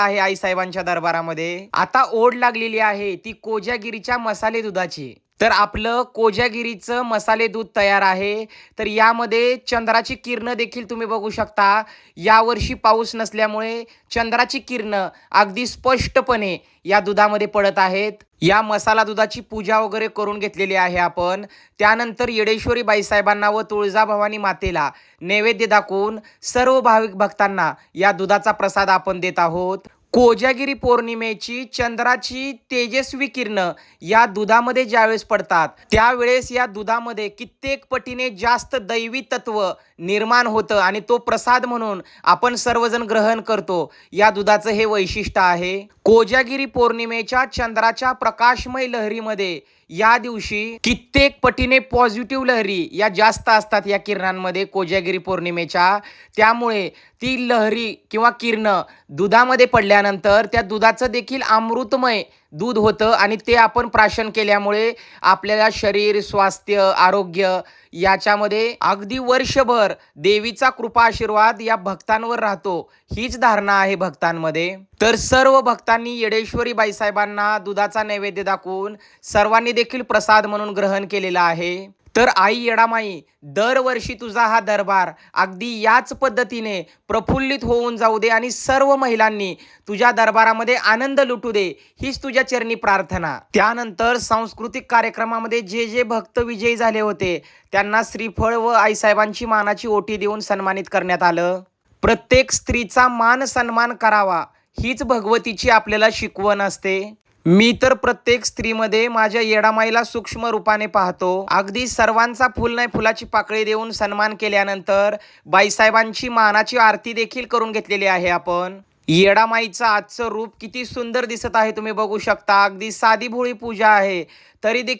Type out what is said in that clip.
आहे आईसाहेबांच्या दरबारामध्ये। आता ओढ लागलेली आहे ती कोजागिरीच्या मसाले दुधाची। तर आपलं कोजागिरीचं मसाले दूध तयार आहे। तर यामध्ये चंद्राची किरणं देखील तुम्ही बघू शकता। यावर्षी पाऊस नसल्यामुळे चंद्राची किरणं अगदी स्पष्टपणे या दुधामध्ये पडत आहेत। या मसाला दुधाची पूजा वगैरे करून घेतलेली आहे आपण। त्यानंतर येडेश्वरी बाईसाहेबांना व तुळजाभवानी मातेला नैवेद्य दाखवून सर्व भाविक भक्तांना या दुधाचा प्रसाद आपण देत आहोत। कोजागिरी पौर्णिमेची चंद्राची तेजस्वी किरणं या दुधामध्ये ज्यावेळेस पडतात त्यावेळेस या दुधामध्ये कित्येक पटीने जास्त दैवी तत्व निर्माण होतं आणि तो प्रसाद म्हणून आपण सर्वजण ग्रहण करतो। या दुधाचं हे वैशिष्ट्य आहे। कोजागिरी पौर्णिमेच्या चंद्राच्या प्रकाशमय लहरीमध्ये या दिवशी कित्येक पटीने पॉझिटिव्ह लहरी या जास्त असतात या किरणांमध्ये कोजागिरी पौर्णिमेच्या। त्यामुळे ती लहरी किंवा किरणं दुधामध्ये पडल्यानंतर त्या दुधाचं देखील अमृतमय दूध होतं आणि ते आपण प्राशन केल्यामुळे आपल्याला शरीर, स्वास्थ्य, आरोग्य याच्यामध्ये अगदी वर्षभर देवीचा कृपा आशीर्वाद या भक्तांवर राहतो, हीच धारणा आहे भक्तांमध्ये। तर सर्व भक्तांनी येडेश्वरी बाईसाहेबांना दुधाचा नैवेद्य दाखवून सर्वांनी देखील प्रसाद म्हणून ग्रहण केलेला आहे। तर आई येडामाई, दरवर्षी तुझा हा दरबार अगदी याच पद्धतीने प्रफुल्लित होऊन जाऊ दे आणि सर्व महिलांनी तुझ्या दरबारामध्ये आनंद लुटू दे, हीच तुझ्या चरणी प्रार्थना। त्यानंतर सांस्कृतिक कार्यक्रमामध्ये जे जे भक्त विजयी झाले होते त्यांना श्रीफळ व आईसाहेबांची मानाची ओटी देऊन सन्मानित करण्यात आलं। प्रत्येक स्त्रीचा मान सन्मान करावा हीच भगवतीची आपल्याला शिकवण असते। मी तर प्रत्येक स्त्रीमध्ये माझ्या येडामाईला सूक्ष्म रूपाने पाहतो। अगदी सर्वांचा फुल नाही फुलाची पाकळी देऊन सन्मान केल्यानंतर बाईसाहेबांची मानाची आरती देखील करून घेतलेली आहे आपण। येडामाईचं आजचं रूप किती सुंदर दिसत आहे तुम्ही बघू शकता। अगदी साधी भोळी पूजा आहे तरी देखील